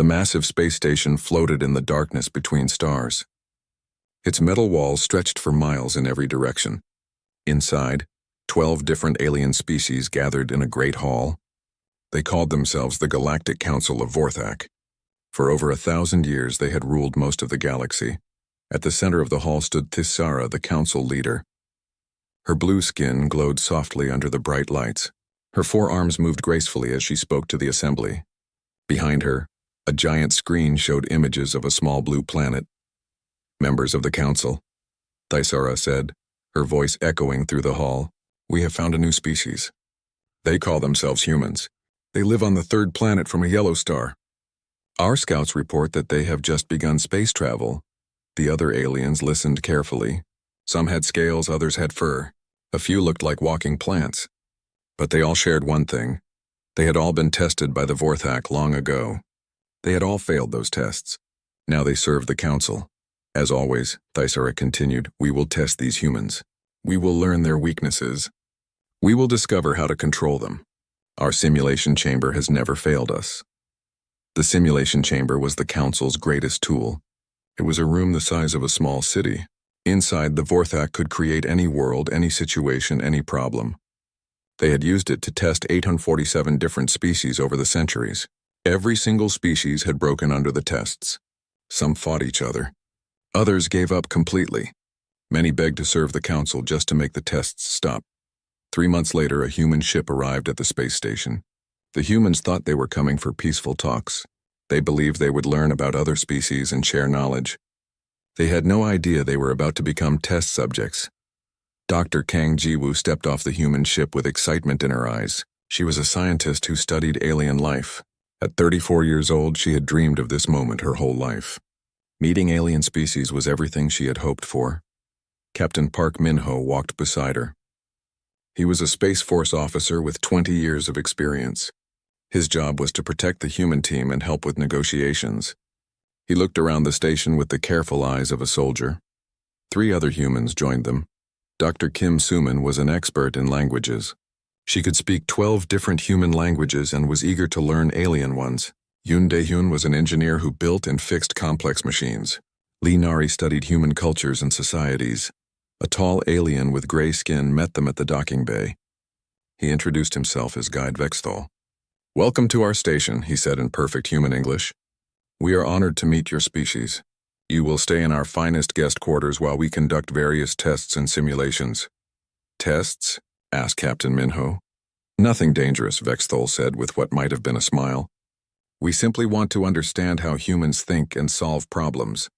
The massive space station floated in the darkness between stars. Its metal walls stretched for miles in every direction. Inside, 12 different alien species gathered in a great hall. They called themselves the Galactic Council of Vorthak. For over 1,000 years they had ruled most of the galaxy. At the center of the hall stood Thisara, the council leader. Her blue skin glowed softly under the bright lights. Her forearms moved gracefully as she spoke to the assembly. Behind her, a giant screen showed images of a small blue planet. "Members of the council," Thisara said, her voice echoing through the hall, "we have found a new species. They call themselves humans. They live on the third planet from a yellow star. Our scouts report that they have just begun space travel." The other aliens listened carefully. Some had scales, others had fur. A few looked like walking plants. But they all shared one thing. They had all been tested by the Vorthak long ago. They had all failed those tests. Now they served the council. "As always," Thisara continued, "we will test these humans. We will learn their weaknesses. We will discover how to control them. Our simulation chamber has never failed us." The simulation chamber was the council's greatest tool. It was a room the size of a small city. Inside, the Vorthak could create any world, any situation, any problem. They had used it to test 847 different species over the centuries. Every single species had broken under the tests. Some fought each other. Others gave up completely. Many begged to serve the council just to make the tests stop. 3 months later, a human ship arrived at the space station. The humans thought they were coming for peaceful talks. They believed they would learn about other species and share knowledge. They had no idea they were about to become test subjects. Dr. Kang Jiwoo stepped off the human ship with excitement in her eyes. She was a scientist who studied alien life. At 34 years old, she had dreamed of this moment her whole life. Meeting alien species was everything she had hoped for. Captain Park Min-ho walked beside her. He was a Space Force officer with 20 years of experience. His job was to protect the human team and help with negotiations. He looked around the station with the careful eyes of a soldier. 3 other humans joined them. Dr. Kim Suman was an expert in languages. She could speak 12 different human languages and was eager to learn alien ones. Yoon Dae-hyun was an engineer who built and fixed complex machines. Lee Nari studied human cultures and societies. A tall alien with gray skin met them at the docking bay. He introduced himself as Guide Vexthal. "Welcome to our station," he said in perfect human English. "We are honored to meet your species. You will stay in our finest guest quarters while we conduct various tests and simulations." "Tests?" asked Captain Min-ho. "Nothing dangerous," Vexthal said with what might have been a smile. "We simply want to understand how humans think and solve problems.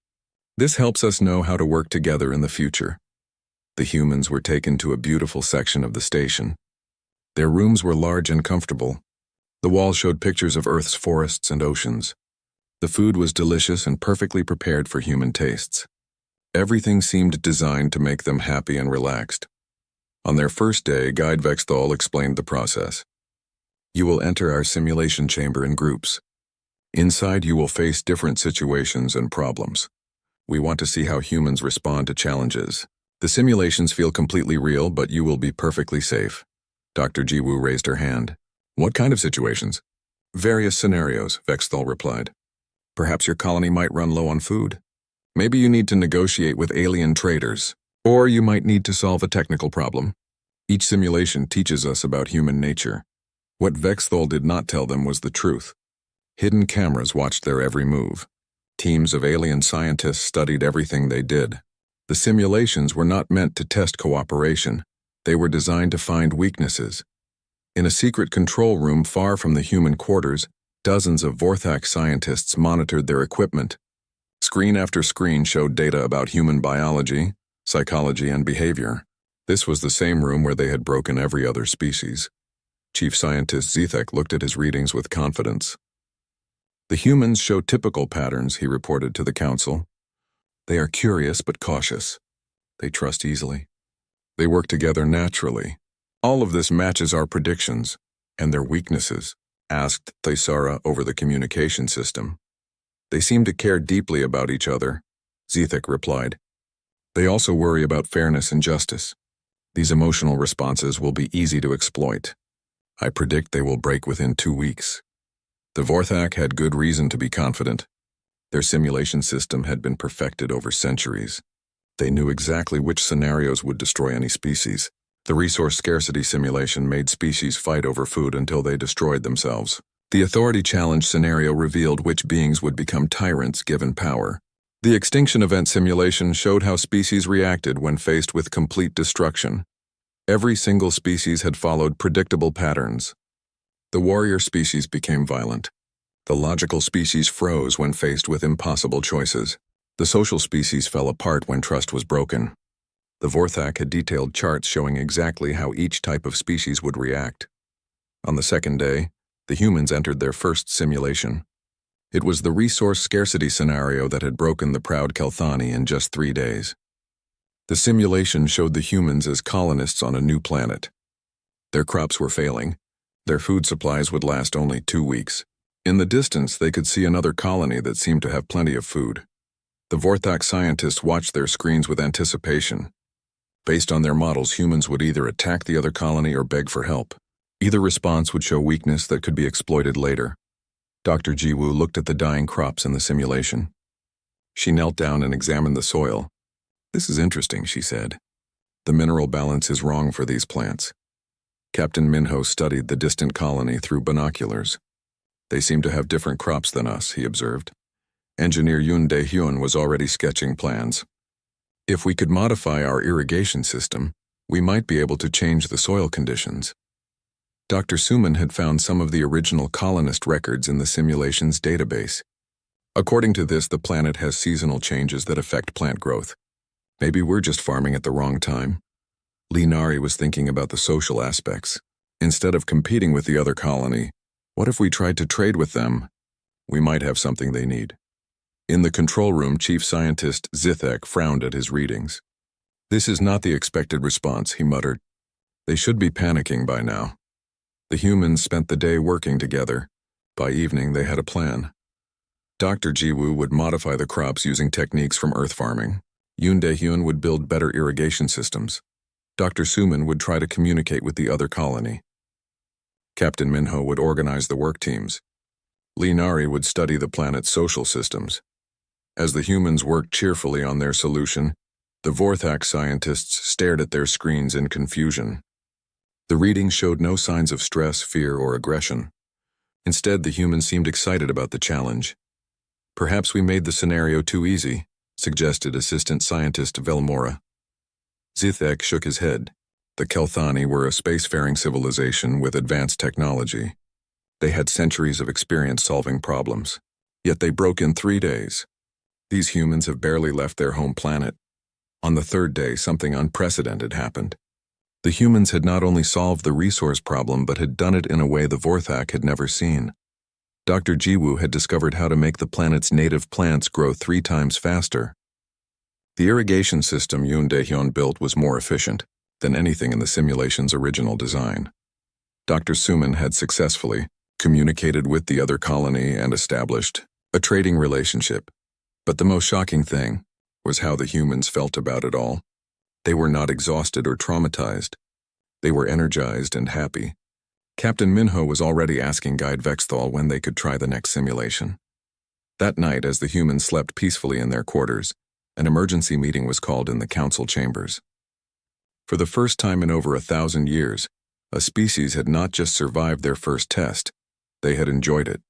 This helps us know how to work together in the future." The humans were taken to a beautiful section of the station. Their rooms were large and comfortable. The walls showed pictures of Earth's forests and oceans. The food was delicious and perfectly prepared for human tastes. Everything seemed designed to make them happy and relaxed. On their first day, Guide Vexthal explained the process. "You will enter our simulation chamber in groups. Inside, you will face different situations and problems. We want to see how humans respond to challenges. The simulations feel completely real, but you will be perfectly safe." Dr. Jiwoo raised her hand. "What kind of situations?" "Various scenarios," Vexthal replied. "Perhaps your colony might run low on food. Maybe you need to negotiate with alien traders. Or you might need to solve a technical problem. Each simulation teaches us about human nature." What Vexthal did not tell them was the truth. Hidden cameras watched their every move. Teams of alien scientists studied everything they did. The simulations were not meant to test cooperation. They were designed to find weaknesses. In a secret control room far from the human quarters, dozens of Vorthak scientists monitored their equipment. Screen after screen showed data about human biology, psychology, and behavior. This was the same room where they had broken every other species. Chief Scientist Zithek looked at his readings with confidence. "The humans show typical patterns," he reported to the council. "They are curious but cautious. They trust easily. They work together naturally. All of this matches our predictions. And their weaknesses?" asked Thisara over the communication system. "They seem to care deeply about each other," Zithek replied. "They also worry about fairness and justice. These emotional responses will be easy to exploit. I predict they will break within 2 weeks." The Vorthak had good reason to be confident. Their simulation system had been perfected over centuries. They knew exactly which scenarios would destroy any species. The resource scarcity simulation made species fight over food until they destroyed themselves. The authority challenge scenario revealed which beings would become tyrants given power. The extinction event simulation showed how species reacted when faced with complete destruction. Every single species had followed predictable patterns. The warrior species became violent. The logical species froze when faced with impossible choices. The social species fell apart when trust was broken. The Vorthak had detailed charts showing exactly how each type of species would react. On the second day, the humans entered their first simulation. It was the resource scarcity scenario that had broken the proud Kelthani in just 3 days. The simulation showed the humans as colonists on a new planet. Their crops were failing. Their food supplies would last only 2 weeks. In the distance, they could see another colony that seemed to have plenty of food. The Vorthak scientists watched their screens with anticipation. Based on their models, humans would either attack the other colony or beg for help. Either response would show weakness that could be exploited later. Dr. Jiwoo looked at the dying crops in the simulation. She knelt down and examined the soil. "This is interesting," she said. "The mineral balance is wrong for these plants." Captain Minho studied the distant colony through binoculars. "They seem to have different crops than us," he observed. Engineer Yoon Dae-hyun was already sketching plans. "If we could modify our irrigation system, we might be able to change the soil conditions." Dr. Suman had found some of the original colonist records in the simulation's database. According to this, the planet has seasonal changes that affect plant growth. Maybe we're just farming at the wrong time. Lee Nari was thinking about the social aspects. Instead of competing with the other colony, what if we tried to trade with them? We might have something they need. In the control room, Chief Scientist Zithek frowned at his readings. "This is not the expected response," he muttered. "They should be panicking by now." The humans spent the day working together. By evening, they had a plan. Dr. Jiwoo would modify the crops using techniques from earth farming. Yoon Dae-hyun would build better irrigation systems. Dr. Suman would try to communicate with the other colony. Captain Minho would organize the work teams. Lee Nari would study the planet's social systems. As the humans worked cheerfully on their solution, the Vorthak scientists stared at their screens in confusion. The readings showed no signs of stress, fear, or aggression. Instead, the humans seemed excited about the challenge. "Perhaps we made the scenario too easy," suggested Assistant Scientist Velmora. Zithek shook his head. The Kelthani were a spacefaring civilization with advanced technology. They had centuries of experience solving problems. Yet they broke in 3 days. These humans have barely left their home planet. On the third day, something unprecedented happened. The humans had not only solved the resource problem, but had done it in a way the Vorthak had never seen. Dr. Jiwoo had discovered how to make the planet's native plants grow 3 times faster. The irrigation system Yoon Dae-hyun built was more efficient than anything in the simulation's original design. Dr. Suman had successfully communicated with the other colony and established a trading relationship. But the most shocking thing was how the humans felt about it all. They were not exhausted or traumatized. They were energized and happy. Captain Minho was already asking Guide Vexthal when they could try the next simulation. That night, as the humans slept peacefully in their quarters, an emergency meeting was called in the council chambers. For the first time in over 1,000 years, a species had not just survived their first test, they had enjoyed it.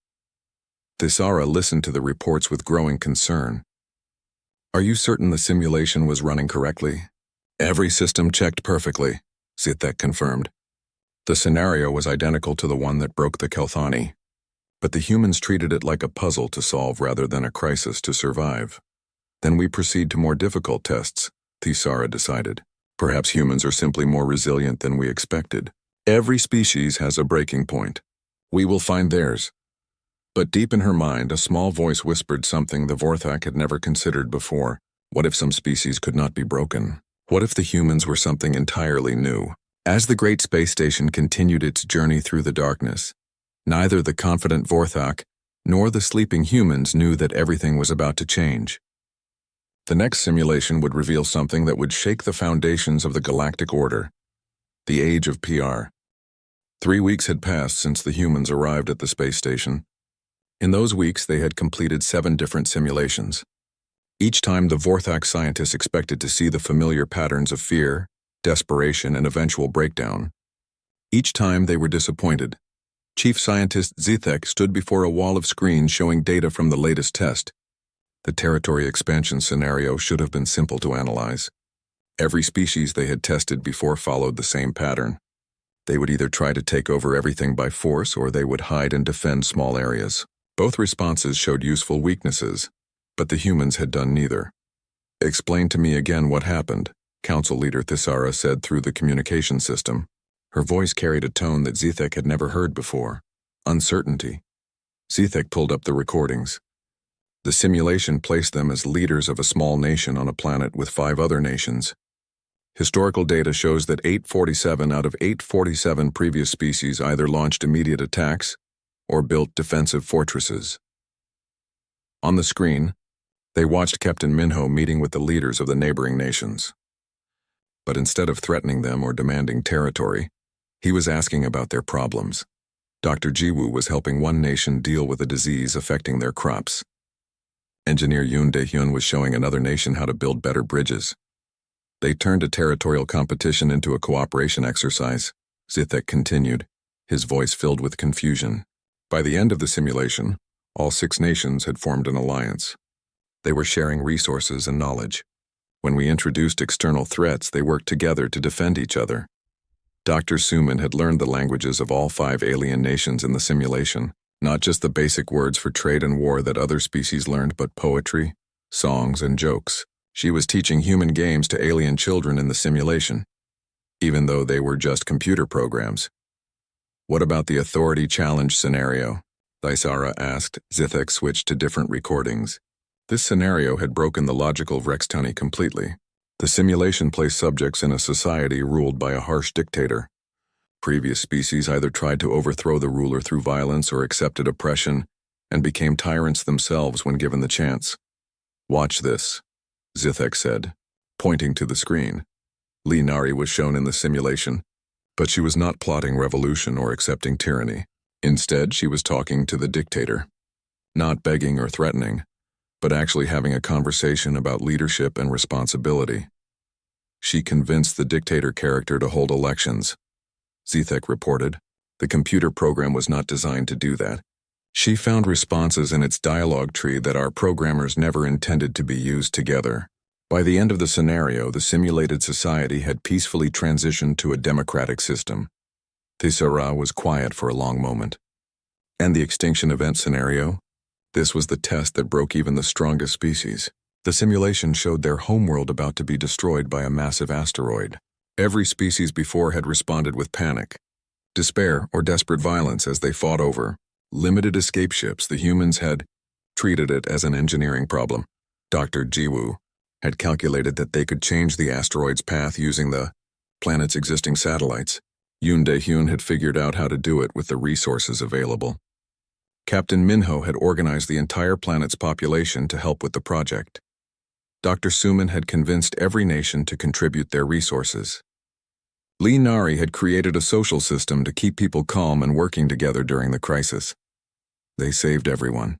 Thisara listened to the reports with growing concern. "Are you certain the simulation was running correctly?" "Every system checked perfectly," Zithek confirmed. "The scenario was identical to the one that broke the Kelthani, but the humans treated it like a puzzle to solve rather than a crisis to survive." "Then we proceed to more difficult tests," Thisara decided. "Perhaps humans are simply more resilient than we expected. Every species has a breaking point. We will find theirs." But deep in her mind, a small voice whispered something the Vorthak had never considered before. What if some species could not be broken? What if the humans were something entirely new? As the great space station continued its journey through the darkness, neither the confident Vorthak nor the sleeping humans knew that everything was about to change. The next simulation would reveal something that would shake the foundations of the galactic order: the age of PR. 3 weeks had passed since the humans arrived at the space station. In those weeks, they had completed 7 different simulations. Each time, the Vorthak scientists expected to see the familiar patterns of fear, desperation, and eventual breakdown. Each time, they were disappointed. Chief Scientist Zithek stood before a wall of screens showing data from the latest test. The territory expansion scenario should have been simple to analyze. Every species they had tested before followed the same pattern. They would either try to take over everything by force or they would hide and defend small areas. Both responses showed useful weaknesses, but the humans had done neither. "Explain to me again what happened," Council Leader Thisara said through the communication system. Her voice carried a tone that Zithek had never heard before: uncertainty. Zithek pulled up the recordings. The simulation placed them as leaders of a small nation on a planet with 5 other nations. Historical data shows that 847 out of 847 previous species either launched immediate attacks or built defensive fortresses. On the screen, they watched Captain Minho meeting with the leaders of the neighboring nations. But instead of threatening them or demanding territory, he was asking about their problems. Dr. Jiwoo was helping one nation deal with a disease affecting their crops. Engineer Yoon Dae-hyun was showing another nation how to build better bridges. They turned a territorial competition into a cooperation exercise, Zithek continued, his voice filled with confusion. By the end of the simulation, all 6 nations had formed an alliance. They were sharing resources and knowledge. When we introduced external threats, they worked together to defend each other. Dr. Suman had learned the languages of all 5 alien nations in the simulation, not just the basic words for trade and war that other species learned, but poetry, songs, and jokes. She was teaching human games to alien children in the simulation, even though they were just computer programs. "What about the authority challenge scenario?" Thisara asked. Zithek switched to different recordings. This scenario had broken the logical Rextani completely. The simulation placed subjects in a society ruled by a harsh dictator. Previous species either tried to overthrow the ruler through violence or accepted oppression and became tyrants themselves when given the chance. "Watch this," Zithek said, pointing to the screen. Lee Nari was shown in the simulation, but she was not plotting revolution or accepting tyranny. Instead, she was talking to the dictator, not begging or threatening, but actually having a conversation about leadership and responsibility. She convinced the dictator character to hold elections. Zithek reported. The computer program was not designed to do that. She found responses in its dialogue tree that our programmers never intended to be used together. By the end of the scenario, the simulated society had peacefully transitioned to a democratic system. Thisara was quiet for a long moment. And the extinction event scenario? This was the test that broke even the strongest species. The simulation showed their homeworld about to be destroyed by a massive asteroid. Every species before had responded with panic, despair, or desperate violence as they fought over limited escape ships. The humans had treated it as an engineering problem. Dr. Jiwoo had calculated that they could change the asteroid's path using the planet's existing satellites. Yoon Dae-hyun had figured out how to do it with the resources available. Captain Minho had organized the entire planet's population to help with the project. Dr. Suman had convinced every nation to contribute their resources. Lee Nari had created a social system to keep people calm and working together during the crisis. They saved everyone,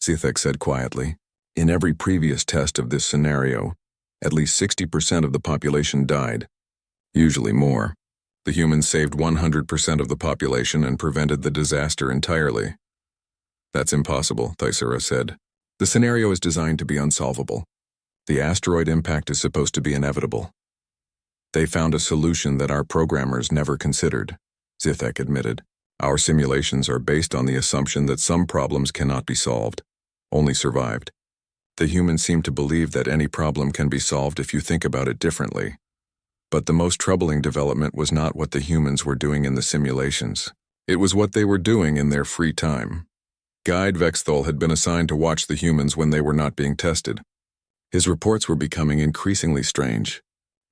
Zithek said quietly. In every previous test of this scenario, at least 60% of the population died, usually more. The humans saved 100% of the population and prevented the disaster entirely. "That's impossible," Thisara said. "The scenario is designed to be unsolvable. The asteroid impact is supposed to be inevitable." "They found a solution that our programmers never considered," Zithek admitted. "Our simulations are based on the assumption that some problems cannot be solved, only survived. The humans seem to believe that any problem can be solved if you think about it differently. But the most troubling development was not what the humans were doing in the simulations. It was what they were doing in their free time." Guide Vexthol had been assigned to watch the humans when they were not being tested. His reports were becoming increasingly strange.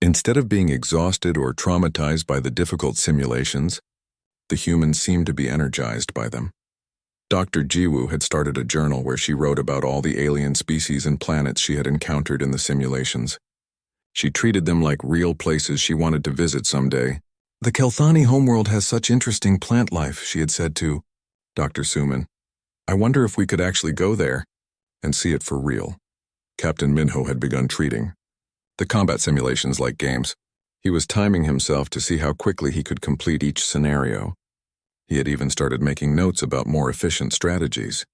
Instead of being exhausted or traumatized by the difficult simulations, the humans seemed to be energized by them. Dr. Jiwoo had started a journal where she wrote about all the alien species and planets she had encountered in the simulations. She treated them like real places she wanted to visit someday. "The Kelthani homeworld has such interesting plant life," she had said to Dr. Suman. I wonder if we could actually go there and see it for real. Captain Minho had begun treating the combat simulations like games. He was timing himself to see how quickly he could complete each scenario. He had even started making notes about more efficient strategies.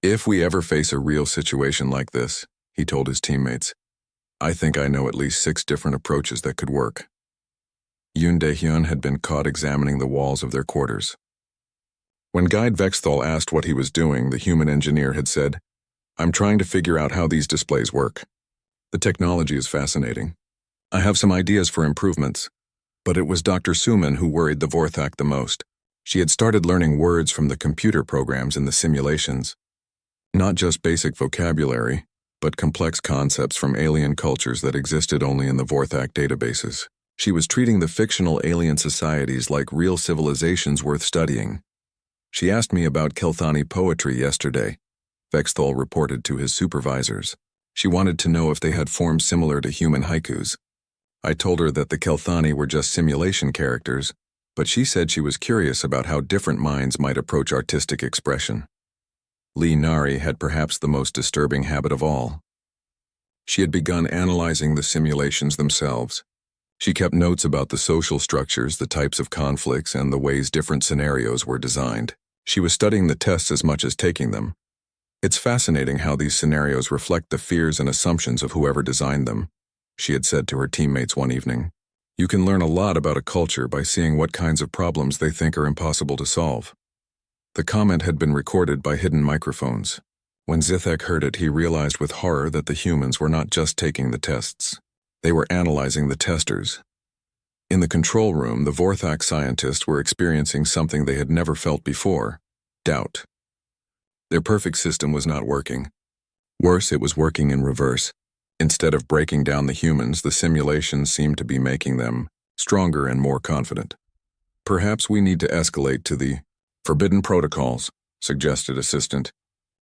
If we ever face a real situation like this, he told his teammates, I think I know at least 6 different approaches that could work. Yoon Dae-hyun had been caught examining the walls of their quarters. When Guide Vexthal asked what he was doing, the human engineer had said, I'm trying to figure out how these displays work. The technology is fascinating. I have some ideas for improvements. But it was Dr. Suman who worried the Vorthak the most. She had started learning words from the computer programs in the simulations. Not just basic vocabulary, but complex concepts from alien cultures that existed only in the Vorthak databases. She was treating the fictional alien societies like real civilizations worth studying. She asked me about Kelthani poetry yesterday, Vexthal reported to his supervisors. She wanted to know if they had forms similar to human haikus. I told her that the Kelthani were just simulation characters, but she said she was curious about how different minds might approach artistic expression. Lee Nari had perhaps the most disturbing habit of all. She had begun analyzing the simulations themselves. She kept notes about the social structures, the types of conflicts, and the ways different scenarios were designed. She was studying the tests as much as taking them. It's fascinating how these scenarios reflect the fears and assumptions of whoever designed them, she had said to her teammates one evening. You can learn a lot about a culture by seeing what kinds of problems they think are impossible to solve. The comment had been recorded by hidden microphones. When Zithek heard it, he realized with horror that the humans were not just taking the tests. They were analyzing the testers. In the control room, the Vorthak scientists were experiencing something they had never felt before: doubt. Their perfect system was not working. Worse, it was working in reverse. Instead of breaking down the humans, the simulations seemed to be making them stronger and more confident. Perhaps we need to escalate to the forbidden protocols, suggested Assistant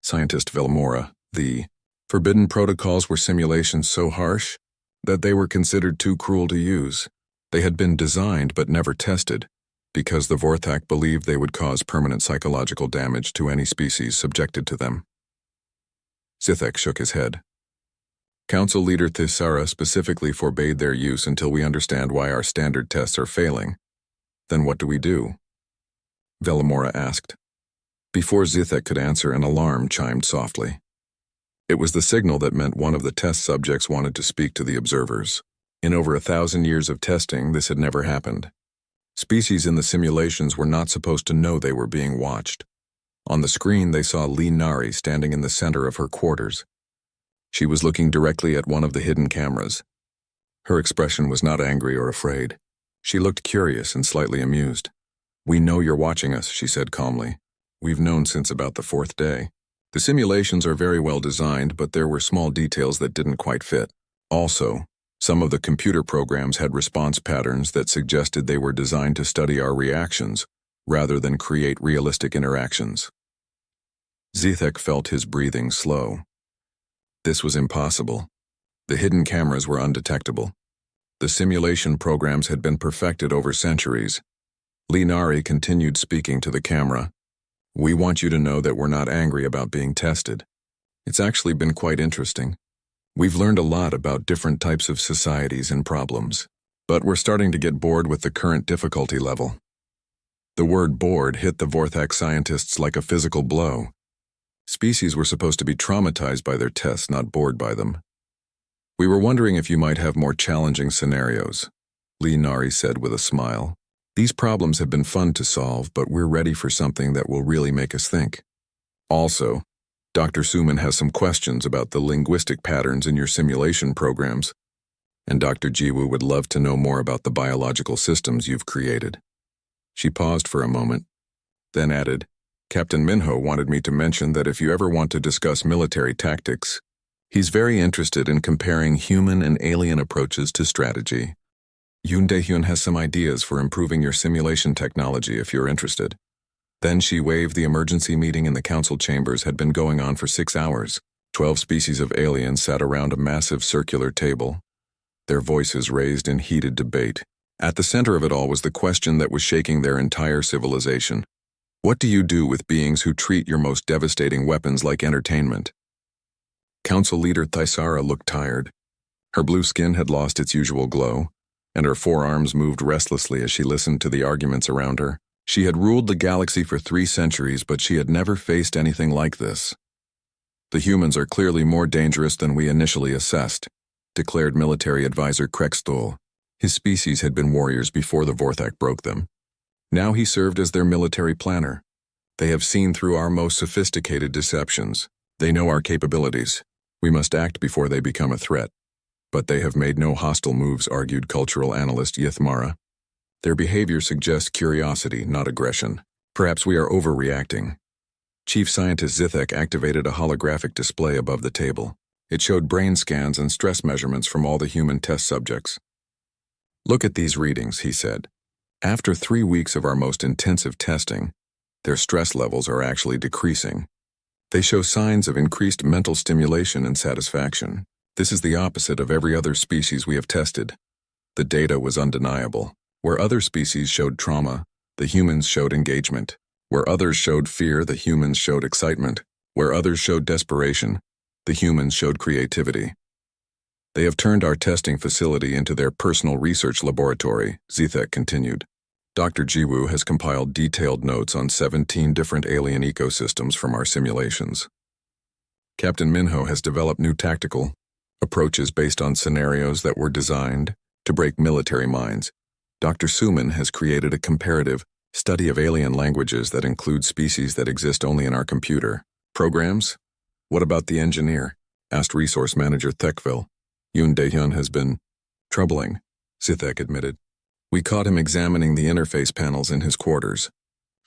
Scientist Villamora. The forbidden protocols were simulations so harsh that they were considered too cruel to use. They had been designed but never tested, because the Vorthak believed they would cause permanent psychological damage to any species subjected to them. Zithek shook his head. Council Leader Thisara specifically forbade their use until we understand why our standard tests are failing. Then what do we do? Villamora asked. Before Zithek could answer, an alarm chimed softly. It was the signal that meant one of the test subjects wanted to speak to the observers. In over 1,000 years of testing, this had never happened. Species in the simulations were not supposed to know they were being watched. On the screen, they saw Lee Nari standing in the center of her quarters. She was looking directly at one of the hidden cameras. Her expression was not angry or afraid. She looked curious and slightly amused. We know you're watching us, she said calmly. We've known since about the 4th day. The simulations are very well designed, but there were small details that didn't quite fit. Also, some of the computer programs had response patterns that suggested they were designed to study our reactions, rather than create realistic interactions. Zithek felt his breathing slow. This was impossible. The hidden cameras were undetectable. The simulation programs had been perfected over centuries. Lee Nari continued speaking to the camera. We want you to know that we're not angry about being tested. It's actually been quite interesting. We've learned a lot about different types of societies and problems, but we're starting to get bored with the current difficulty level. The word bored hit the Vorthak scientists like a physical blow. Species were supposed to be traumatized by their tests, not bored by them. We were wondering if you might have more challenging scenarios, Lee Nari said with a smile. These problems have been fun to solve, but we're ready for something that will really make us think. Also, Dr. Suman has some questions about the linguistic patterns in your simulation programs, and Dr. Jiwoo would love to know more about the biological systems you've created. She paused for a moment, then added, Captain Minho wanted me to mention that if you ever want to discuss military tactics, he's very interested in comparing human and alien approaches to strategy. Yoon Dae-hyun has some ideas for improving your simulation technology if you're interested. Then she waved. The emergency meeting in the council chambers had been going on for 6 hours. 12 species of aliens sat around a massive circular table, their voices raised in heated debate. At the center of it all was the question that was shaking their entire civilization. What do you do with beings who treat your most devastating weapons like entertainment? Council leader Thaisara looked tired. Her blue skin had lost its usual glow, and her forearms moved restlessly as she listened to the arguments around her. She had ruled the galaxy for 3 centuries, but she had never faced anything like this. The humans are clearly more dangerous than we initially assessed, declared military advisor Krekstol. His species had been warriors before the Vorthak broke them. Now he served as their military planner. They have seen through our most sophisticated deceptions. They know our capabilities. We must act before they become a threat. But they have made no hostile moves, argued cultural analyst Yithmara. Their behavior suggests curiosity, not aggression. Perhaps we are overreacting. Chief Scientist Zithek activated a holographic display above the table. It showed brain scans and stress measurements from all the human test subjects. Look at these readings, he said. After 3 weeks of our most intensive testing, their stress levels are actually decreasing. They show signs of increased mental stimulation and satisfaction. This is the opposite of every other species we have tested. The data was undeniable. Where other species showed trauma, the humans showed engagement. Where others showed fear, the humans showed excitement. Where others showed desperation, the humans showed creativity. They have turned our testing facility into their personal research laboratory, Zithek continued. Dr. Jiwoo has compiled detailed notes on 17 different alien ecosystems from our simulations. Captain Minho has developed new tactical approaches based on scenarios that were designed to break military minds. Dr. Suman has created a comparative study of alien languages that include species that exist only in our computer. Programs? What about the engineer? Asked Resource Manager Thekville. Yoon Dae-hyun has been troubling, Zithek admitted. We caught him examining the interface panels in his quarters.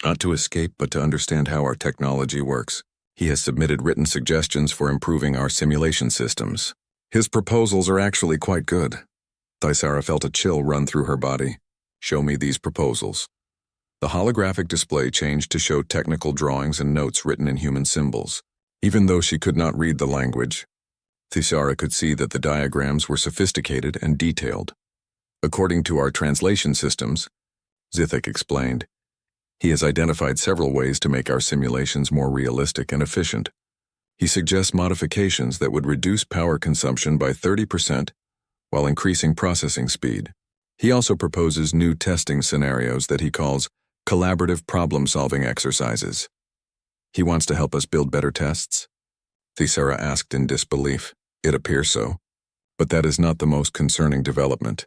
Not to escape, but to understand how our technology works. He has submitted written suggestions for improving our simulation systems. His proposals are actually quite good. Thaisara felt a chill run through her body. Show me these proposals. The holographic display changed to show technical drawings and notes written in human symbols. Even though she could not read the language, Thaisara could see that the diagrams were sophisticated and detailed. According to our translation systems, Zithek explained, he has identified several ways to make our simulations more realistic and efficient. He suggests modifications that would reduce power consumption by 30% while increasing processing speed. He also proposes new testing scenarios that he calls collaborative problem-solving exercises. He wants to help us build better tests? Thaisara asked in disbelief. It appears so. But that is not the most concerning development.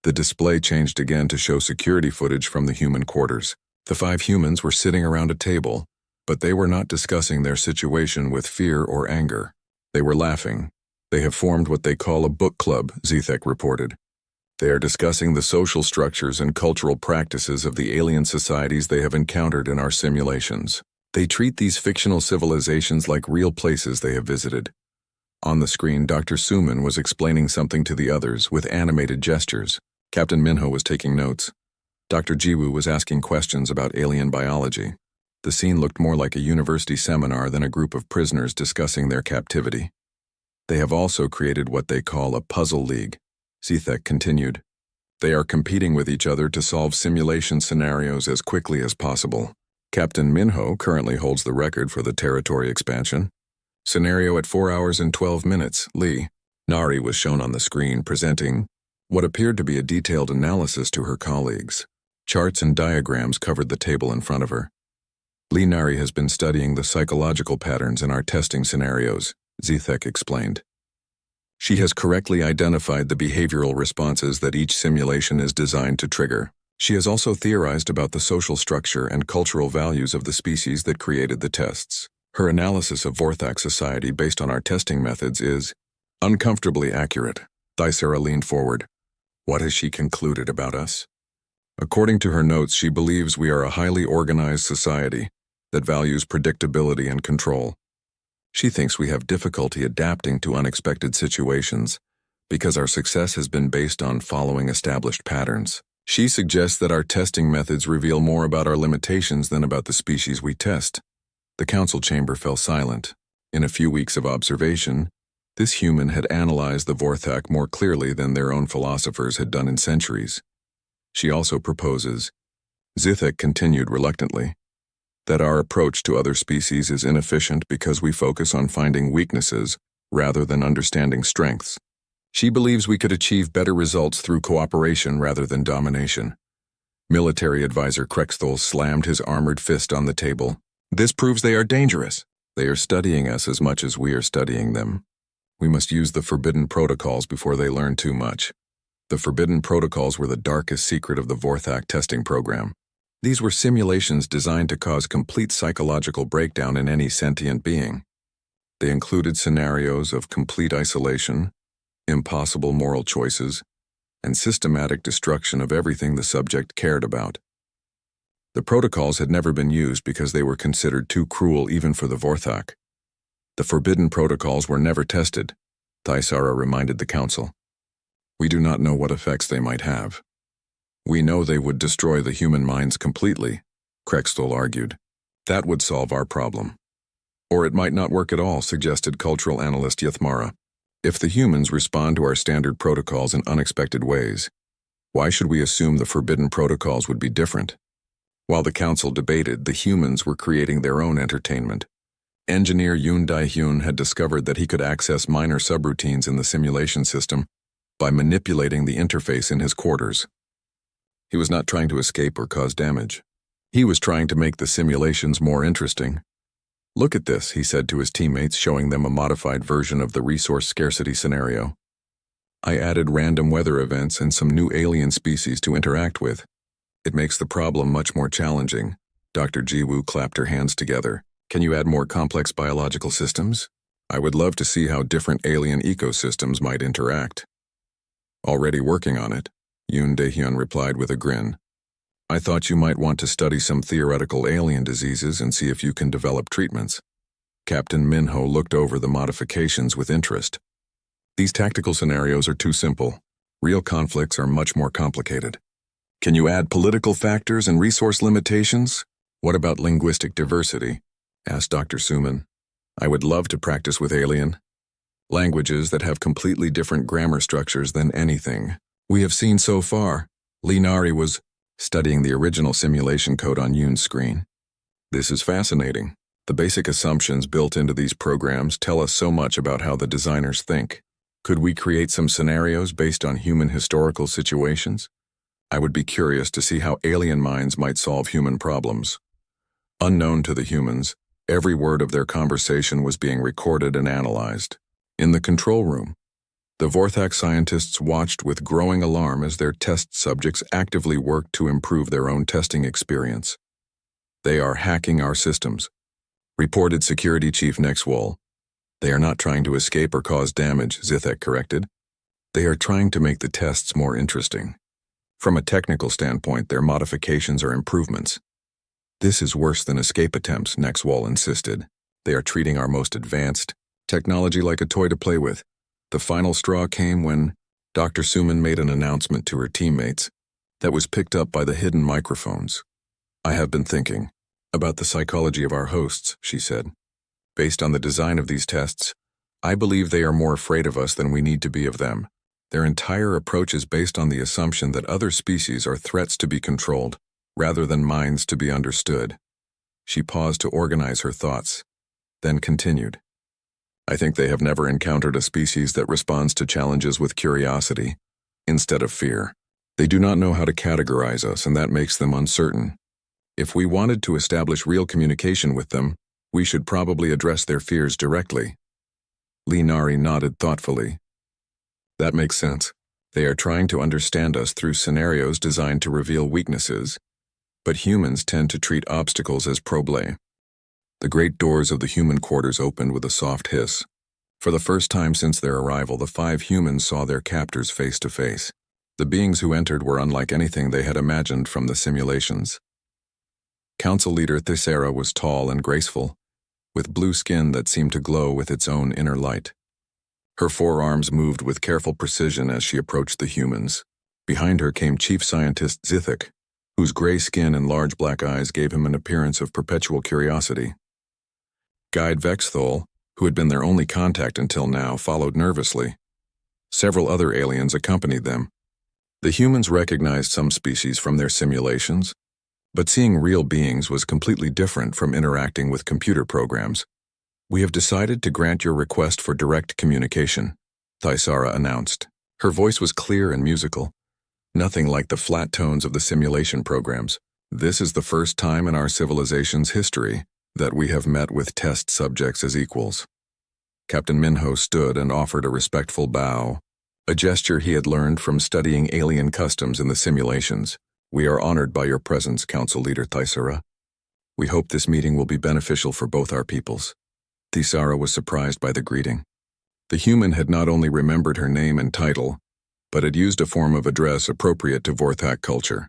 The display changed again to show security footage from the human quarters. The 5 humans were sitting around a table, but they were not discussing their situation with fear or anger. They were laughing. They have formed what they call a book club, Zithek reported. They are discussing the social structures and cultural practices of the alien societies they have encountered in our simulations. They treat these fictional civilizations like real places they have visited. On the screen, Dr. Suman was explaining something to the others with animated gestures. Captain Minho was taking notes. Dr. Jiwoo was asking questions about alien biology. The scene looked more like a university seminar than a group of prisoners discussing their captivity. They have also created what they call a puzzle league, Zithek continued. They are competing with each other to solve simulation scenarios as quickly as possible. Captain Minho currently holds the record for the territory expansion. Scenario at 4 hours and 12 minutes, Lee. Nari was shown on the screen presenting what appeared to be a detailed analysis to her colleagues. Charts and diagrams covered the table in front of her. Lee Nari has been studying the psychological patterns in our testing scenarios, Zithek explained. She has correctly identified the behavioral responses that each simulation is designed to trigger. She has also theorized about the social structure and cultural values of the species that created the tests. Her analysis of Vorthak society based on our testing methods is uncomfortably accurate. Thaisara leaned forward. What has she concluded about us? According to her notes, she believes we are a highly organized society that values predictability and control. She thinks we have difficulty adapting to unexpected situations because our success has been based on following established patterns. She suggests that our testing methods reveal more about our limitations than about the species we test. The council chamber fell silent. In a few weeks of observation, this human had analyzed the Vorthak more clearly than their own philosophers had done in centuries. She also proposes, Zithek continued reluctantly, that our approach to other species is inefficient because we focus on finding weaknesses rather than understanding strengths. She believes we could achieve better results through cooperation rather than domination. Military advisor Krexthol slammed his armored fist on the table. This proves they are dangerous. They are studying us as much as we are studying them. We must use the forbidden protocols before they learn too much. The forbidden protocols were the darkest secret of the Vorthak testing program. These were simulations designed to cause complete psychological breakdown in any sentient being. They included scenarios of complete isolation, impossible moral choices, and systematic destruction of everything the subject cared about. The protocols had never been used because they were considered too cruel even for the Vorthak. The forbidden protocols were never tested, Thaisara reminded the council. We do not know what effects they might have. We know they would destroy the human minds completely, Krexthol argued. That would solve our problem. Or it might not work at all, suggested cultural analyst Yathmara. If the humans respond to our standard protocols in unexpected ways, why should we assume the forbidden protocols would be different? While the council debated, the humans were creating their own entertainment. Engineer Yoon Dae-hyun had discovered that he could access minor subroutines in the simulation system by manipulating the interface in his quarters. He was not trying to escape or cause damage. He was trying to make the simulations more interesting. Look at this, he said to his teammates, showing them a modified version of the resource scarcity scenario. I added random weather events and some new alien species to interact with. It makes the problem much more challenging. Dr. Jiwoo clapped her hands together. Can you add more complex biological systems? I would love to see how different alien ecosystems might interact. Already working on it, Yoon Dae-hyun replied with a grin. I thought you might want to study some theoretical alien diseases and see if you can develop treatments. Captain Minho looked over the modifications with interest. These tactical scenarios are too simple. Real conflicts are much more complicated. Can you add political factors and resource limitations? What about linguistic diversity? Asked Dr. Suman. I would love to practice with alien languages that have completely different grammar structures than anything we have seen so far. Linari was studying the original simulation code on Yoon's screen. This is fascinating. The basic assumptions built into these programs tell us so much about how the designers think. Could we create some scenarios based on human historical situations? I would be curious to see how alien minds might solve human problems. Unknown to the humans, every word of their conversation was being recorded and analyzed. In the control room, the Vorthak scientists watched with growing alarm as their test subjects actively worked to improve their own testing experience. They are hacking our systems, reported Security Chief Nexwall. They are not trying to escape or cause damage, Zithek corrected. They are trying to make the tests more interesting. From a technical standpoint, their modifications are improvements. This is worse than escape attempts, Nexwall insisted. They are treating our most advanced technology like a toy to play with. The final straw came when Dr. Suman made an announcement to her teammates that was picked up by the hidden microphones. I have been thinking about the psychology of our hosts, she said. Based on the design of these tests, I believe they are more afraid of us than we need to be of them. Their entire approach is based on the assumption that other species are threats to be controlled, rather than minds to be understood. She paused to organize her thoughts, then continued. I think they have never encountered a species that responds to challenges with curiosity, instead of fear. They do not know how to categorize us, and that makes them uncertain. If we wanted to establish real communication with them, we should probably address their fears directly. Linari nodded thoughtfully. That makes sense. They are trying to understand us through scenarios designed to reveal weaknesses, but humans tend to treat obstacles as problème. The great doors of the human quarters opened with a soft hiss. For the first time since their arrival, the 5 humans saw their captors face to face. The beings who entered were unlike anything they had imagined from the simulations. Council leader Thaisara was tall and graceful, with blue skin that seemed to glow with its own inner light. Her forearms moved with careful precision as she approached the humans. Behind her came Chief Scientist Zithik, whose gray skin and large black eyes gave him an appearance of perpetual curiosity. Guide Vexthol, who had been their only contact until now, followed nervously. Several other aliens accompanied them. The humans recognized some species from their simulations, But seeing real beings was completely different from interacting with computer programs. We have decided to grant your request for direct communication, Thaisara announced. Her voice was clear and musical, nothing like the flat tones of the simulation programs. This is the first time in our civilization's history that we have met with test subjects as equals. Captain Minho stood and offered a respectful bow, a gesture he had learned from studying alien customs in the simulations. We are honored by your presence, Council Leader Thaisara. We hope this meeting will be beneficial for both our peoples. Thaisara was surprised by the greeting. The human had not only remembered her name and title, but had used a form of address appropriate to Vorthak culture.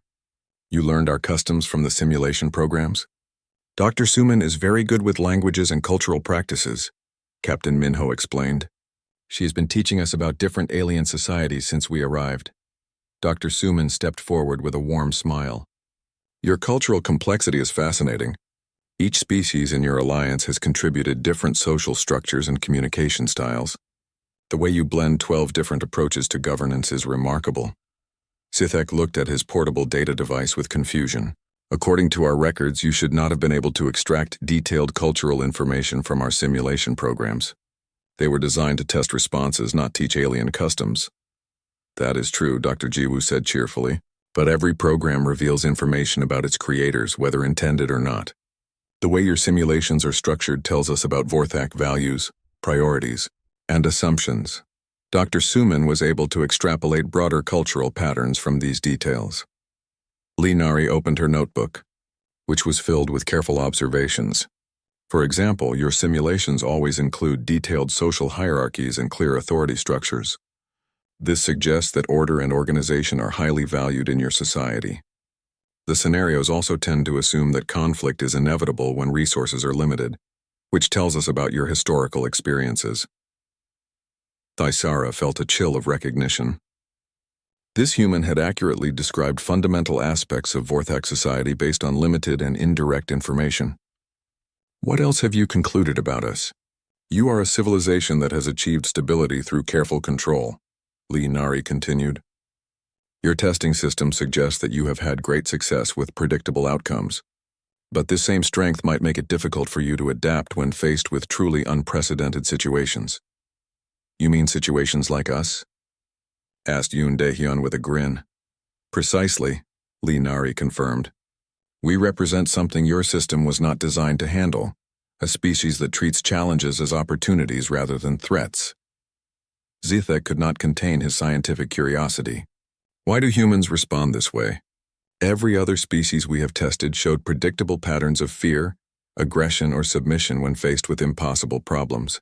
You learned our customs from the simulation programs? Dr. Suman is very good with languages and cultural practices, Captain Minho explained. She has been teaching us about different alien societies since we arrived. Dr. Suman stepped forward with a warm smile. Your cultural complexity is fascinating. Each species in your alliance has contributed different social structures and communication styles. The way you blend 12 different approaches to governance is remarkable. Sithek looked at his portable data device with confusion. According to our records, you should not have been able to extract detailed cultural information from our simulation programs. They were designed to test responses, not teach alien customs. That is true, Dr. Jiwoo said cheerfully, but every program reveals information about its creators, whether intended or not. The way your simulations are structured tells us about Vorthak values, priorities, and assumptions. Dr. Suman was able to extrapolate broader cultural patterns from these details. Lee Nari opened her notebook, which was filled with careful observations. For example, your simulations always include detailed social hierarchies and clear authority structures. This suggests that order and organization are highly valued in your society. The scenarios also tend to assume that conflict is inevitable when resources are limited, which tells us about your historical experiences. Thaisara felt a chill of recognition. This human had accurately described fundamental aspects of Vorthak society based on limited and indirect information. What else have you concluded about us? You are a civilization that has achieved stability through careful control, Lee Nari continued. Your testing system suggests that you have had great success with predictable outcomes. But this same strength might make it difficult for you to adapt when faced with truly unprecedented situations. You mean situations like us? Asked Yoon Daehyun with a grin. Precisely, Lee Nari confirmed. We represent something your system was not designed to handle, a species that treats challenges as opportunities rather than threats. Zithek could not contain his scientific curiosity. Why do humans respond this way? Every other species we have tested showed predictable patterns of fear, aggression, or submission when faced with impossible problems.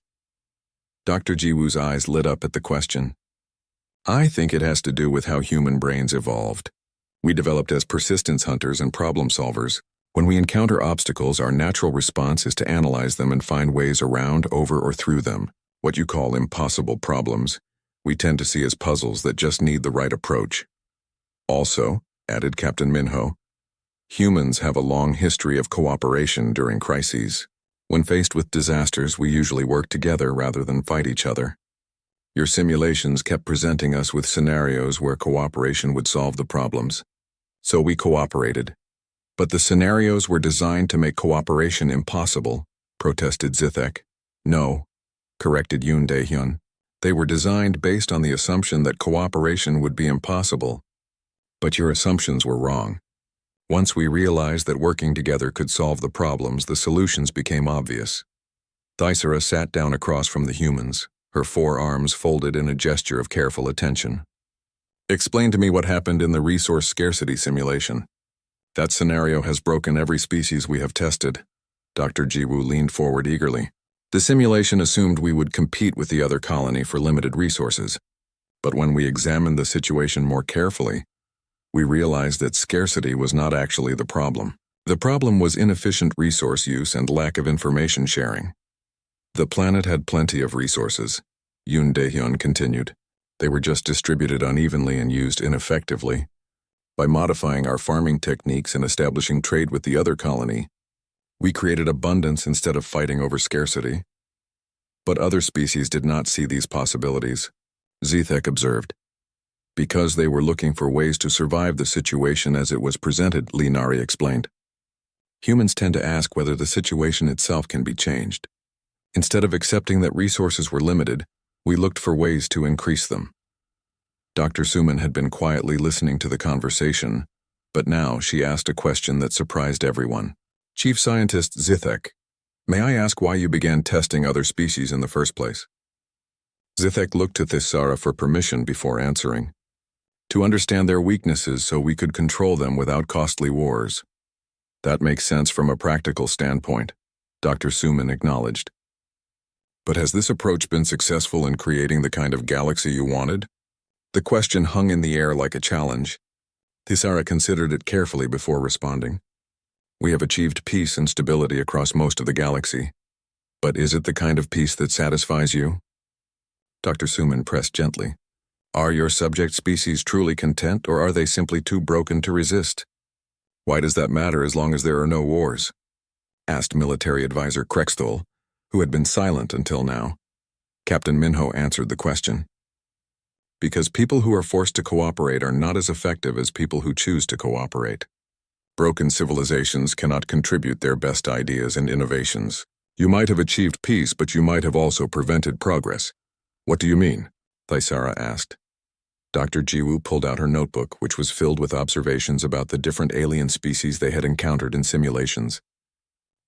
Dr. Jiwoo's eyes lit up at the question. I think it has to do with how human brains evolved. We developed as persistence hunters and problem solvers. When we encounter obstacles, our natural response is to analyze them and find ways around, over, or through them. What you call impossible problems, we tend to see as puzzles that just need the right approach. Also, added Captain Minho, humans have a long history of cooperation during crises. When faced with disasters, we usually work together rather than fight each other. Your simulations kept presenting us with scenarios where cooperation would solve the problems. So we cooperated. But the scenarios were designed to make cooperation impossible, protested Zithek. No, corrected Yoon Daehyun. They were designed based on the assumption that cooperation would be impossible. But your assumptions were wrong. Once we realized that working together could solve the problems, the solutions became obvious. Thaisara sat down across from the humans, her forearms folded in a gesture of careful attention. Explain to me what happened in the resource scarcity simulation. That scenario has broken every species we have tested. Dr. Jiwoo leaned forward eagerly. The simulation assumed we would compete with the other colony for limited resources. But when we examined the situation more carefully, we realized that scarcity was not actually the problem. The problem was inefficient resource use and lack of information sharing. The planet had plenty of resources, Yoon Daehyun continued. They were just distributed unevenly and used ineffectively. By modifying our farming techniques and establishing trade with the other colony, we created abundance instead of fighting over scarcity. But other species did not see these possibilities, Zithek observed. Because they were looking for ways to survive the situation as it was presented, Linari explained. Humans tend to ask whether the situation itself can be changed. Instead of accepting that resources were limited, we looked for ways to increase them. Dr. Suman had been quietly listening to the conversation, but now she asked a question that surprised everyone. Chief Scientist Zithek, may I ask why you began testing other species in the first place? Zithek looked to Thisara for permission before answering. To understand their weaknesses so we could control them without costly wars. That makes sense from a practical standpoint, Dr. Suman acknowledged. But has this approach been successful in creating the kind of galaxy you wanted? The question hung in the air like a challenge. Thisara considered it carefully before responding. We have achieved peace and stability across most of the galaxy. But is it the kind of peace that satisfies you? Dr. Suman pressed gently. Are your subject species truly content, or are they simply too broken to resist? Why does that matter as long as there are no wars? Asked military advisor Krexthul, who had been silent until now. Captain Minho answered the question. Because people who are forced to cooperate are not as effective as people who choose to cooperate. Broken civilizations cannot contribute their best ideas and innovations. You might have achieved peace, but you might have also prevented progress. What do you mean? Thisara asked. Dr. Jiwoo pulled out her notebook, which was filled with observations about the different alien species they had encountered in simulations.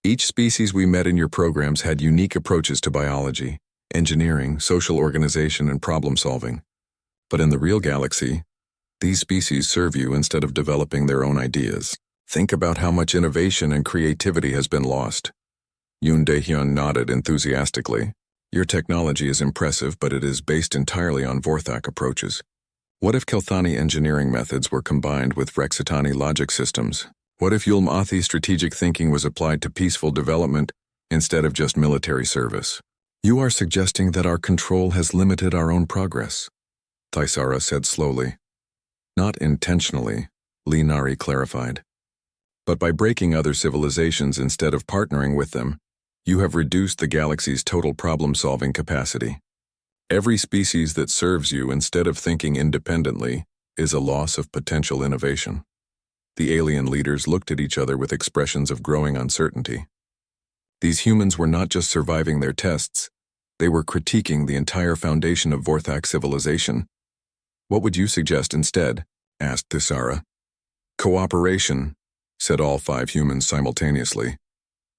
Each species we met in your programs had unique approaches to biology, engineering, social organization, and problem solving. But in the real galaxy, these species serve you instead of developing their own ideas. Think about how much innovation and creativity has been lost. Yoon Dae-hyun nodded enthusiastically. Your technology is impressive, but it is based entirely on Vorthak approaches. What if Kelthani engineering methods were combined with Rexitani logic systems? What if Yulmathi strategic thinking was applied to peaceful development instead of just military service? You are suggesting that our control has limited our own progress, Thisara said slowly. Not intentionally, Linari clarified. But by breaking other civilizations instead of partnering with them, you have reduced the galaxy's total problem-solving capacity. Every species that serves you instead of thinking independently is a loss of potential innovation. The alien leaders looked at each other with expressions of growing uncertainty. These humans were not just surviving their tests, they were critiquing the entire foundation of Vorthak civilization. What would you suggest instead? Asked Thisara. Cooperation, said all 5 humans simultaneously,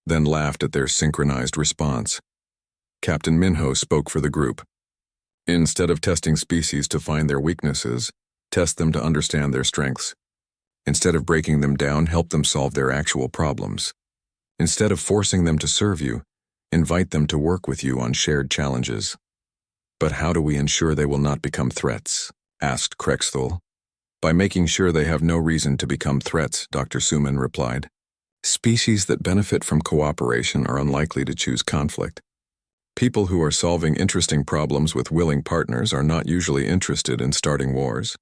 then laughed at their synchronized response. Captain Minho spoke for the group. Instead of testing species to find their weaknesses, test them to understand their strengths. Instead of breaking them down, help them solve their actual problems. Instead of forcing them to serve you, invite them to work with you on shared challenges. But how do we ensure they will not become threats? Asked Krexthul. By making sure they have no reason to become threats, Dr. Suman replied. Species that benefit from cooperation are unlikely to choose conflict. People who are solving interesting problems with willing partners are not usually interested in starting wars.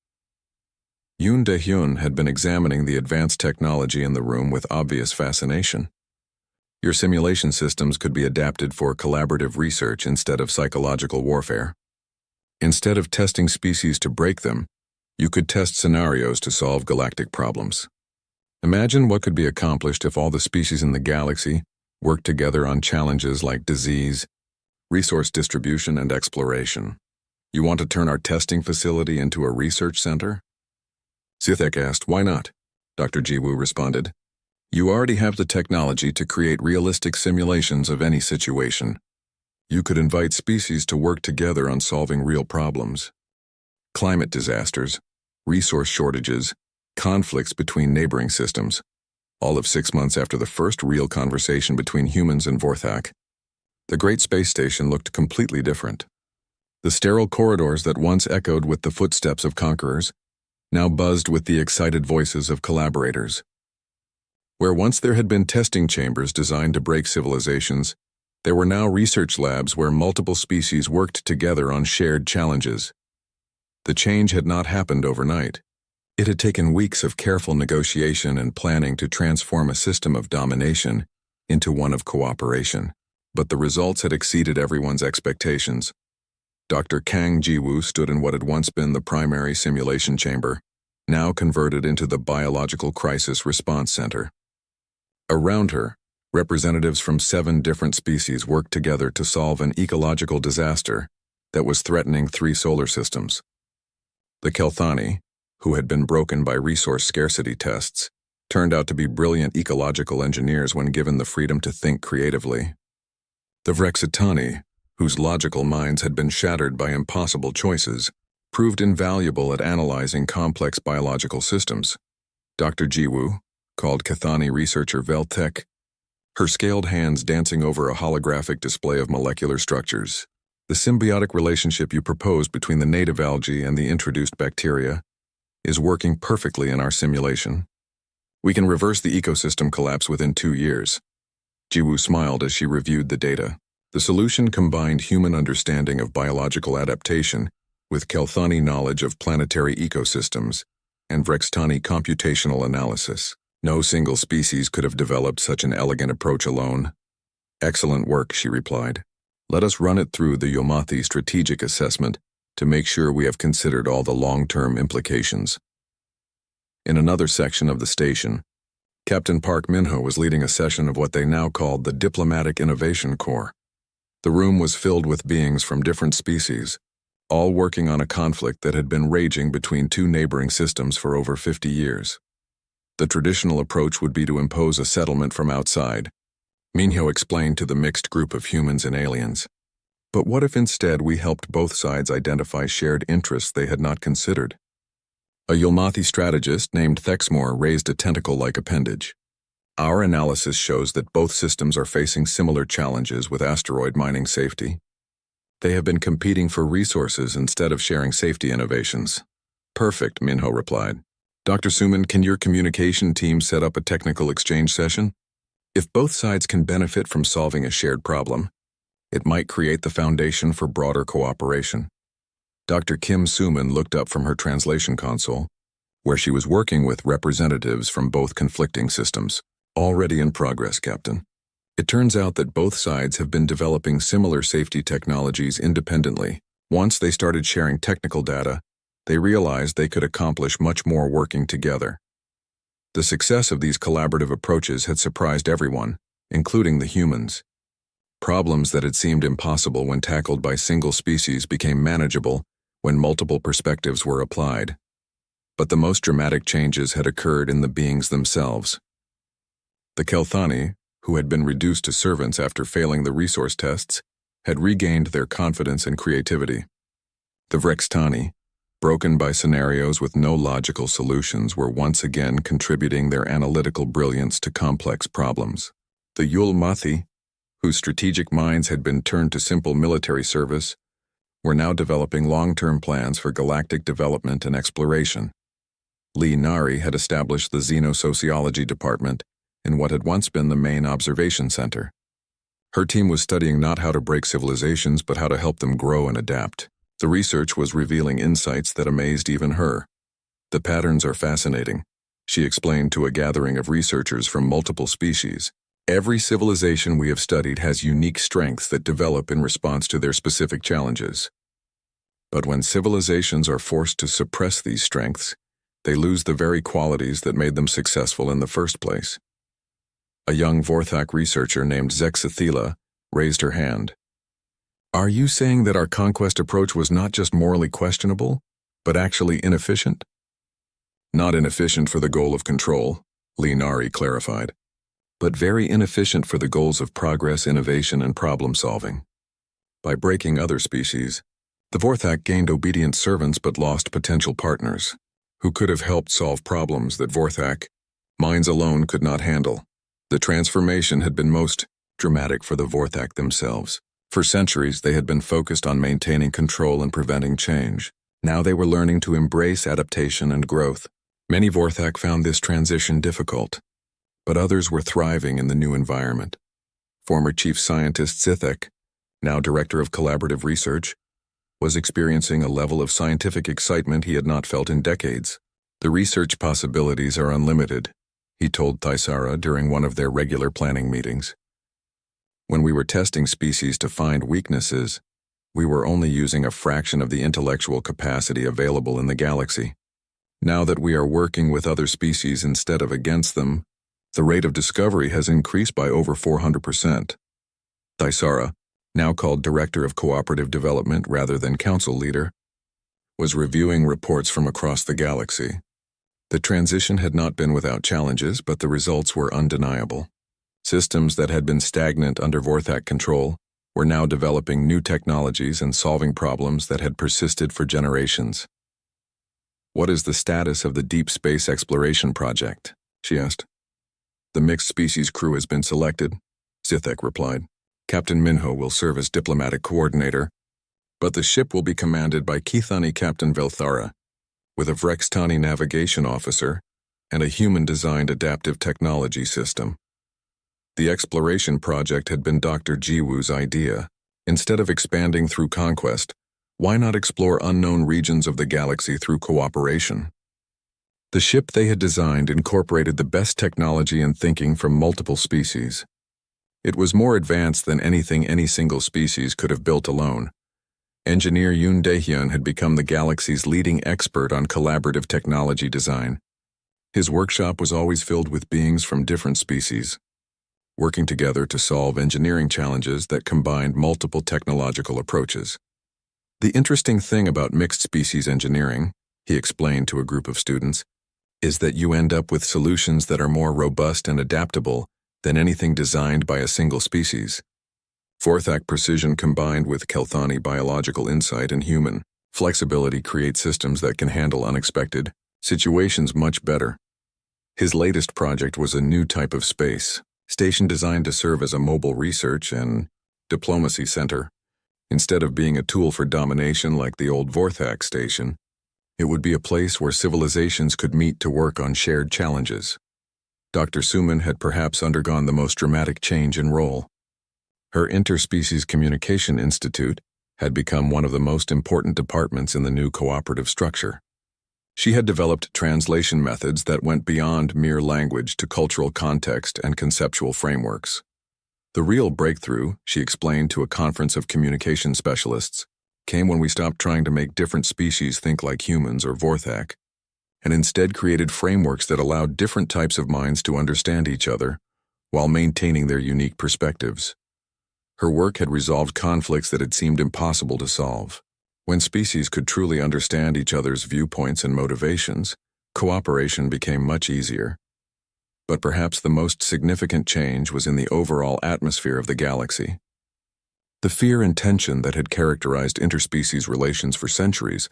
Yoon Dae-hyun had been examining the advanced technology in the room with obvious fascination. Your simulation systems could be adapted for collaborative research instead of psychological warfare. Instead of testing species to break them, you could test scenarios to solve galactic problems. Imagine what could be accomplished if all the species in the galaxy worked together on challenges like disease, resource distribution, and exploration. You want to turn our testing facility into a research center? Zithek asked, why not? Dr. Jiwoo responded. You already have the technology to create realistic simulations of any situation. You could invite species to work together on solving real problems. Climate disasters, resource shortages, conflicts between neighboring systems, all of 6 months after the first real conversation between humans and Vorthak. The Great Space Station looked completely different. The sterile corridors that once echoed with the footsteps of conquerors now buzzed with the excited voices of collaborators. Where once there had been testing chambers designed to break civilizations, there were now research labs where multiple species worked together on shared challenges. The change had not happened overnight. It had taken weeks of careful negotiation and planning to transform a system of domination into one of cooperation, but the results had exceeded everyone's expectations. Dr. Kang Jiwoo stood in what had once been the primary simulation chamber, now converted into the Biological Crisis Response Center. Around her, representatives from 7 different species worked together to solve an ecological disaster that was threatening 3 solar systems. The Kelthani, who had been broken by resource scarcity tests, turned out to be brilliant ecological engineers when given the freedom to think creatively. The Vrexitani, whose logical minds had been shattered by impossible choices, proved invaluable at analyzing complex biological systems. Dr. Jiwoo, called Kathani researcher Veltek, her scaled hands dancing over a holographic display of molecular structures. The symbiotic relationship you proposed between the native algae and the introduced bacteria is working perfectly in our simulation. We can reverse the ecosystem collapse within 2 years. Jiwoo smiled as she reviewed the data. The solution combined human understanding of biological adaptation with Kelthani knowledge of planetary ecosystems and Vrextani computational analysis. No single species could have developed such an elegant approach alone. Excellent work, she replied. Let us run it through the Yomathi strategic assessment to make sure we have considered all the long-term implications. In another section of the station, Captain Park Minho was leading a session of what they now called the Diplomatic Innovation Corps. The room was filled with beings from different species, all working on a conflict that had been raging between 2 neighboring systems for over 50 years. The traditional approach would be to impose a settlement from outside, Minho explained to the mixed group of humans and aliens. But what if instead we helped both sides identify shared interests they had not considered? A Yulmathi strategist named Thexmore raised a tentacle-like appendage. Our analysis shows that both systems are facing similar challenges with asteroid mining safety. They have been competing for resources instead of sharing safety innovations. Perfect, Minho replied. Dr. Suman, can your communication team set up a technical exchange session? If both sides can benefit from solving a shared problem, it might create the foundation for broader cooperation. Dr. Kim Suman looked up from her translation console, where she was working with representatives from both conflicting systems. Already in progress, Captain. It turns out that both sides have been developing similar safety technologies independently. Once they started sharing technical data, they realized they could accomplish much more working together. The success of these collaborative approaches had surprised everyone, including the humans. Problems that had seemed impossible when tackled by single species became manageable when multiple perspectives were applied. But the most dramatic changes had occurred in the beings themselves. The Kelthani, who had been reduced to servants after failing the resource tests, had regained their confidence and creativity. The Vrextani, broken by scenarios with no logical solutions, were once again contributing their analytical brilliance to complex problems. The Yulmathi, whose strategic minds had been turned to simple military service, were now developing long-term plans for galactic development and exploration. Lee Nari had established the Xenosociology Department in what had once been the main observation center. Her team was studying not how to break civilizations, but how to help them grow and adapt. The research was revealing insights that amazed even her. The patterns are fascinating, she explained to a gathering of researchers from multiple species. Every civilization we have studied has unique strengths that develop in response to their specific challenges. But when civilizations are forced to suppress these strengths, they lose the very qualities that made them successful in the first place. A young Vorthak researcher named Zexathila raised her hand. Are you saying that our conquest approach was not just morally questionable, but actually inefficient? Not inefficient for the goal of control, Lee Nari clarified, but very inefficient for the goals of progress, innovation, and problem-solving. By breaking other species, the Vorthak gained obedient servants but lost potential partners, who could have helped solve problems that Vorthak minds alone could not handle. The transformation had been most dramatic for the Vorthak themselves. For centuries, they had been focused on maintaining control and preventing change. Now they were learning to embrace adaptation and growth. Many Vorthak found this transition difficult, but others were thriving in the new environment. Former Chief Scientist Sithek, now Director of Collaborative Research, was experiencing a level of scientific excitement he had not felt in decades. The research possibilities are unlimited, he told Thaisara during one of their regular planning meetings. When we were testing species to find weaknesses, we were only using a fraction of the intellectual capacity available in the galaxy. Now that we are working with other species instead of against them, the rate of discovery has increased by over 400%. Thaisara, now called Director of Cooperative Development rather than Council Leader, was reviewing reports from across the galaxy. The transition had not been without challenges, but the results were undeniable. Systems that had been stagnant under Vorthak control were now developing new technologies and solving problems that had persisted for generations. "What is the status of the Deep Space Exploration Project?" she asked. "The mixed species crew has been selected," Sithek replied. "Captain Minho will serve as diplomatic coordinator, but the ship will be commanded by Kithani Captain Velthara, with a Vrextani navigation officer and a human-designed adaptive technology system." The exploration project had been Dr. Jiwoo's idea. Instead of expanding through conquest, why not explore unknown regions of the galaxy through cooperation? The ship they had designed incorporated the best technology and thinking from multiple species. It was more advanced than anything any single species could have built alone. Engineer Yoon Daehyun had become the galaxy's leading expert on collaborative technology design. His workshop was always filled with beings from different species, working together to solve engineering challenges that combined multiple technological approaches. "The interesting thing about mixed species engineering," he explained to a group of students, "is that you end up with solutions that are more robust and adaptable than anything designed by a single species. Vorthak precision combined with Kelthani biological insight and human flexibility create systems that can handle unexpected situations much better." His latest project was a new type of space station designed to serve as a mobile research and diplomacy center. Instead of being a tool for domination like the old Vorthak station, it would be a place where civilizations could meet to work on shared challenges. Dr. Suman had perhaps undergone the most dramatic change in role. Her Interspecies Communication Institute had become one of the most important departments in the new cooperative structure. She had developed translation methods that went beyond mere language to cultural context and conceptual frameworks. The real breakthrough, she explained to a conference of communication specialists, came when we stopped trying to make different species think like humans or Vorthak, and instead created frameworks that allowed different types of minds to understand each other while maintaining their unique perspectives. Her work had resolved conflicts that had seemed impossible to solve. When species could truly understand each other's viewpoints and motivations, cooperation became much easier. But perhaps the most significant change was in the overall atmosphere of the galaxy. The fear and tension that had characterized interspecies relations for centuries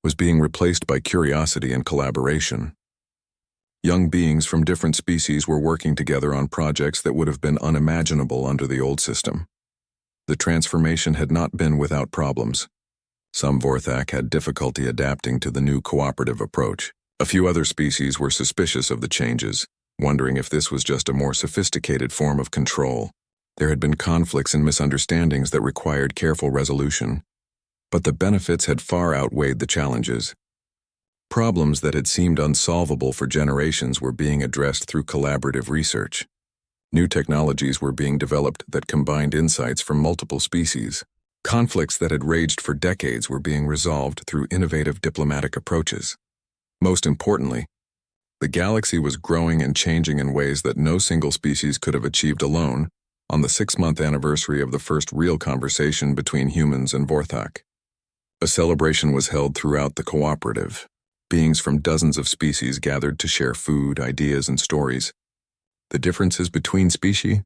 was being replaced by curiosity and collaboration. Young beings from different species were working together on projects that would have been unimaginable under the old system. The transformation had not been without problems. Some Vorthak had difficulty adapting to the new cooperative approach. A few other species were suspicious of the changes, wondering if this was just a more sophisticated form of control. There had been conflicts and misunderstandings that required careful resolution, but the benefits had far outweighed the challenges. Problems that had seemed unsolvable for generations were being addressed through collaborative research. New technologies were being developed that combined insights from multiple species. Conflicts that had raged for decades were being resolved through innovative diplomatic approaches. Most importantly, the galaxy was growing and changing in ways that no single species could have achieved alone on the 6-month anniversary of the first real conversation between humans and Vorthak. A celebration was held throughout the cooperative. Beings from dozens of species gathered to share food, ideas, and stories. The differences between species